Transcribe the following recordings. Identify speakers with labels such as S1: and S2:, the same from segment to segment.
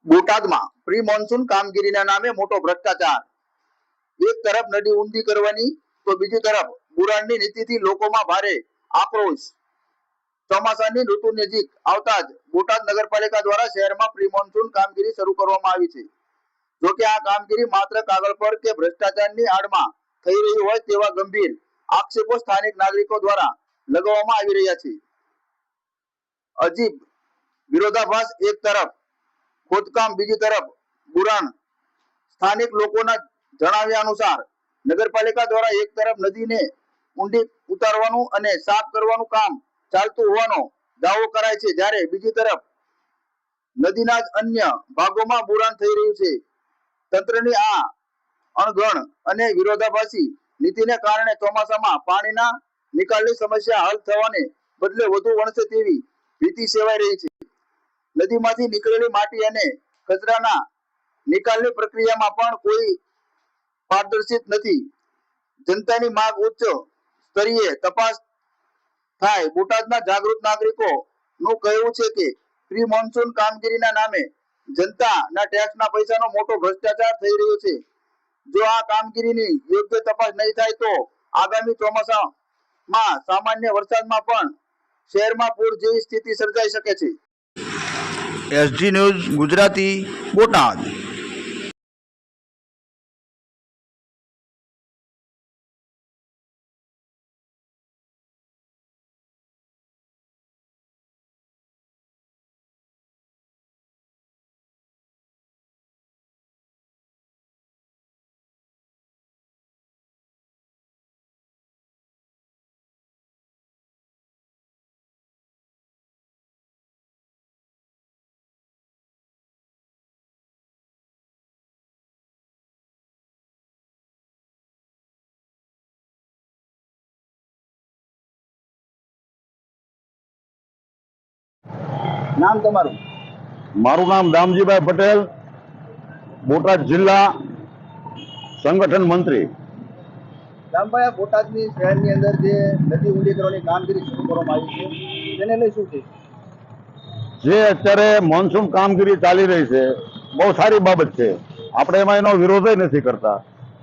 S1: બોટાદમાં pre monsoon કામગીરીના નામે મોટો ભ્રષ્ટાચાર। એક તરફ નદી ઊંડી કરવાની તો બીજી તરફ બુરાણની નીતિથી લોકોમાં ભારે આક્રોશ। ચોમાસાની ઋતુ નજીક આવતા જ બોટાદ નગરપાલિકા દ્વારા શહેરમાં પ્રી મોન્સૂન કામગીરી શરૂ કરવામાં આવી છે। જો કે આ કામગીરી માત્ર કાગળ પર કે ભ્રષ્ટાચારની આડમાં થઈ રહી હોય તેવા ગંભીર આક્ષેપો સ્થાનિક નાગરિકો દ્વારા લગાવવામાં આવી રહ્યા છે। અજીબ વિરોધાભાસ, એક તરફ ખોદકામ, બીજી તરફ બુરાણ। સ્થાનિક લોકોના જણાવ્યા અનુસાર નગરપાલિકા દ્વારા એક તરફ નદીને ઊંડી ઉતારવાનું અને સાફ કરવાનું કામ ચાલતું હોવાનો દાવો કરાય છે, જ્યારે બીજી તરફ નદીના જ અન્ય ભાગોમાં બુરાણ થઈ રહ્યું છે। તંત્રની આ અણઘડ અને વિરોધાભાસી નીતિને કારણે ચોમાસામાં પાણીના નિકાલની સમસ્યા હલ થવાને બદલે વધુ વણસે તેવી ભીતિ સેવાઈ રહી છે। નદીમાંથી નીકળેલી માટી અને કચરાના નિકાલની પ્રક્રિયામાં પણ કોઈ પારદર્શિત નથી। જનતાની માંગ ઉચ્ચ સ્તરીય તપાસ થાય। બોટાદના જાગૃત નાગરિકોનું કહેવું છે કે પ્રી મોન્સૂન કામગીરીના નામે જનતાના ટેક્સના પૈસાનો મોટો ભ્રષ્ટાચાર થઈ રહ્યો છે। જો આ કામગીરીની યોગ્ય તપાસ નહીં થાય તો આગામી ચોમાસામાં સામાન્ય વરસાદમાં પણ શહેરમાં પૂર જેવી સ્થિતિ સર્જાઈ શકે છે। SG news Gujarati, Botad. નામ તમારું?
S2: મારું નામ દામજીભાઈ પટેલ, બોટાદ જિલ્લા સંગઠન મંત્રી।
S1: રામભાઈ, બોટાદની શહેરની અંદર જે નદી ઊંડી કરવાની કામગીરી શરૂ કરવામાં આવી છે, તેને લઈ શું છે?
S2: જે અત્યારે મોન્સૂન કામગીરી ચાલી રહી છે, બહુ સારી બાબત છે। આપણે એમાં એનો વિરોધ નથી કરતા,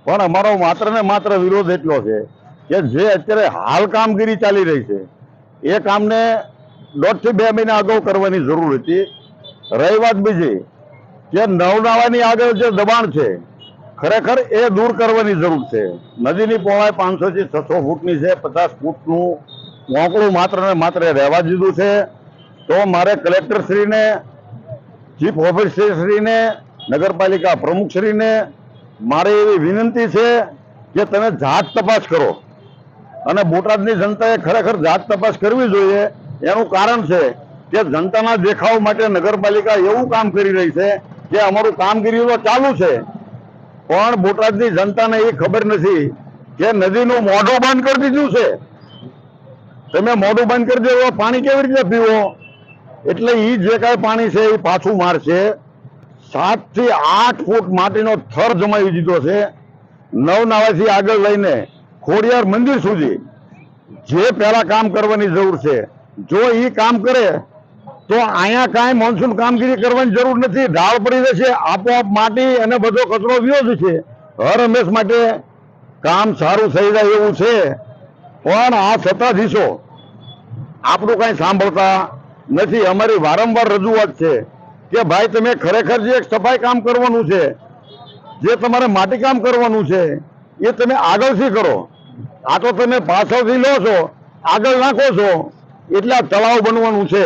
S2: પણ અમારો માત્ર ને માત્ર વિરોધ એટલો છે કે જે અત્યારે હાલ કામગીરી ચાલી રહી છે એ કામને 1.5 થી 2 મહિના અગાઉ કરવાની જરૂર હતી। રહી વાત બીજી કે નવનાવાની આગળ જે દબાણ છે ખરેખર એ દૂર કરવાની જરૂર છે। નદીની પહોળાઈ 500 થી 600 ફૂટની છે, 50 ફૂટનું મોકળું માત્ર ને માત્ર રહેવા દીધું છે। તો મારે કલેક્ટરશ્રીને, ચીફ ઓફિસરશ્રીને, નગરપાલિકા પ્રમુખશ્રીને મારે એવી વિનંતી છે કે તમે જાત તપાસ કરો અને બોટાદની જનતાએ ખરેખર જાત તપાસ કરવી જોઈએ। એનું કારણ છે કે જનતાના દેખાવ માટે નગરપાલિકા એવું કામ કરી રહી છે કે અમારું કામગીરી તો ચાલુ છે, પણ બોટાદની જનતાને એ ખબર નથી કે નદીનું મોઢું બંધ કરી દીધું છે। તમે મોઢું બંધ કરી દેવો, પાણી કેવી રીતે પીવો? એટલે એ જે કાંઈ પાણી છે એ પાછું મારશે। 7 થી 8 ફૂટ માટીનો થર જમાવી દીધો છે। નવનાવાથી આગળ લઈને ખોડિયાર મંદિર સુધી જે પહેલા કામ કરવાની જરૂર છે, જો એ કામ કરે તો અહીંયા કાંઈ મોન્સૂન કામગીરી કરવાની જરૂર નથી। ઢાળ પડી રહેશે, આપોઆપ માટી અને બધો કચરો વ્યો જશે। હર હંમેશ માટે કામ સારું થઈ જાય એવું છે, પણ આ સત્તાધીશો આપણું કાંઈ સાંભળતા નથી। અમારી વારંવાર રજૂઆત છે કે ભાઈ તમે ખરેખર જે સફાઈ કામ કરવાનું છે, જે તમારે માટી કામ કરવાનું છે એ તમે આગળથી કરો। આ તો તમે પાછળથી લો છો, આગળ નાખો છો એટલે આ તળાવ બનવાનું છે,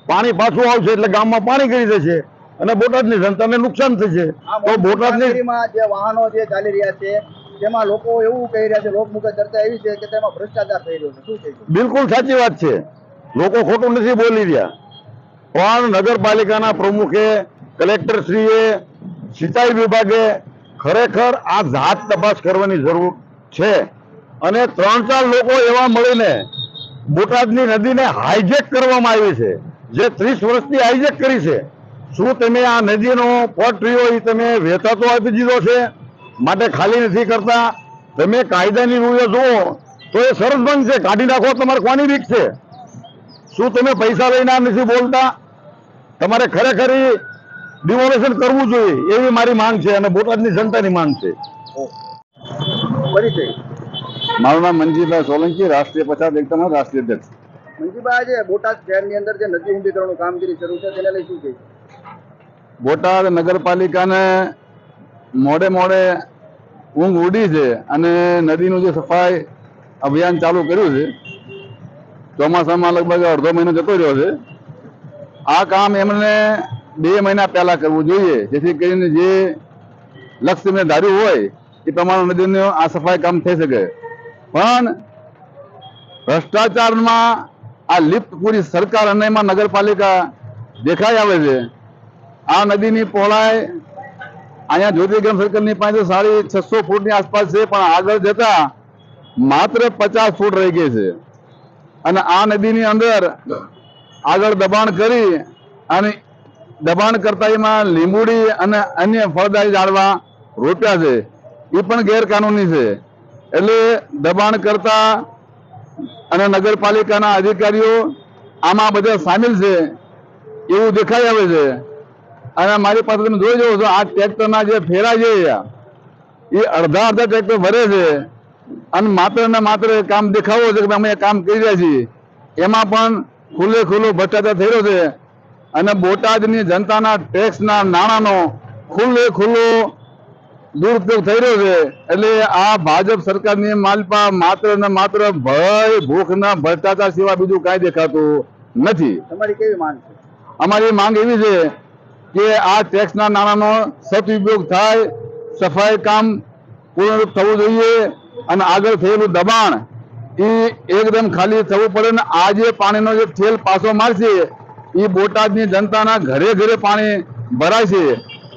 S2: પાણી પાછું આવશે એટલે ગામમાં પાણી કરી દેશે અને બોટાદની જનતાને નુકસાન થશે। તો બોટાદની
S1: જે વાહનો જે ચાલી રહ્યા છે તેમાં લોકો એવું કહી રહ્યા છે, લોકમુખે ચર્ચા એવી છે કે તેમાં ભ્રષ્ટાચાર થઈ રહ્યો છે, શું છે?
S2: બિલકુલ સાચી વાત છે, લોકો ખોટું નથી બોલી રહ્યા, પણ નગરપાલિકાના પ્રમુખે, કલેક્ટરશ્રીએ, સિંચાઈ વિભાગે ખરેખર આ જાત તપાસ કરવાની જરૂર છે। અને 3-4 લોકો એવા મળીને બોટાદની નદીને હાઈજેક કરવામાં આવી છે, જે 30 વર્ષથી હાઈજેક કરી છે। શું તમે આ નદીનો પટ રહ્યો એ તમે વેચાતો આપી દીધો છે માટે ખાલી નથી કરતા? તમે કાયદાની રૂએ જુઓ તો એ સરસ બંધ છે, કાઢી નાખો, તમારે કોની બીક છે? શું તમે પૈસા લઈને નથી બોલતા? તમારે ખરેખર ડિમોલેશન કરવું જોઈએ એવી મારી માંગ છે અને બોટાદની જનતાની માંગ છે.
S1: પરિચય.
S2: મારું નામ મનજીભાઈ સોલંકી, રાષ્ટ્રીય પછાત એકતાના રાષ્ટ્રીય અધ્યક્ષ.
S1: મંજીભાઈ, આજે બોટાદ શહેરની અંદર જે નદી ઊંડીકરણનું કામગીરી શરૂ છે તેને લઈ શું કહીશ?
S2: બોટાદ નગરપાલિકાને મોડે મોડે ઊંઘ ઉડી છે અને નદીનું જે સફાઈ અભિયાન ચાલુ કર્યું છે, ચોમાસામાં લગભગ અડધો મહિનો જતો રહ્યો છે. આ કામ એમને 2 મહિના પહેલા કરવું જોઈએ, જેથી કરીને જે લક્ષ્ય મેં ધાર્યું હોય એ પ્રમાણે નદીનું આ સફાઈ કામ થઈ શકે. પણ ભ્રષ્ટાચારમાં આ લિપ્ત પૂરી સરકાર અને એમાં નગરપાલિકા દેખાઈ આવે છે. આ નદીની પહોળાઈ અહીંયા જ્યોતિગ્રામ સર્કલની પાસે સાડી 600 ફૂટની આસપાસ છે, પણ આગળ જતા માત્ર 50 ફૂટ રહી ગઈ છે. અને આ નદીની અંદર આગળ દબાણ કરી અને દબાણ કરતા એમાં લીંબુડી અને અન્ય ફળદાયી ઝાડવા રોપ્યા છે, એ પણ ગેરકાનૂની છે. એટલે દબાણ કરતા અને નગરપાલિકાના અધિકારીઓ આમાં બધા સામેલ છે એવું દેખાઈ આવે છે. અને મારી પાસે તમે જોઈ જવો છો, આ ટ્રેક્ટરના જે ફેરા છે એ અડધા ટ્રેક્ટર ભરે છે અને માત્ર ને માત્ર કામ દેખાવો છે કે અમે કામ કરી રહ્યા છીએ. એમાં પણ ખુલ્લો ભ્રષ્ટાચાર થઈ રહ્યો છે અને બોટાદની જનતાના ટેક્સના નાણાંનો ખુલ્લો દુરુપયોગ થઈ રહ્યો છે. એટલે આ ભાજપ સરકારની માલપા માત્ર ને માત્ર ભય, ભૂખના ભ્રષ્ટાચાર સિવાય બીજું કાંઈ દેખાતું નથી.
S1: તમારી કેવી માંગ છે?
S2: અમારી માંગ એવી છે કે આ ટેક્સના નાણાંનો સદુપયોગ થાય, સફાઈ કામ પૂર્ણ થવું જોઈએ અને આગળ થયેલું દબાણ એ એકદમ ખાલી થવું પડે. ને આ જે પાણીનો જે ઠેલ પાછો મારશે એ બોટાદની જનતાના ઘરે ઘરે પાણી ભરાય છે,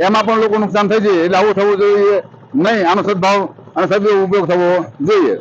S2: એમાં પણ લોકો નુકસાન થાય છે. એટલે આવું થવું જોઈએ નહીં, આનો સદભાવ અને સદુપયોગ થવો જોઈએ.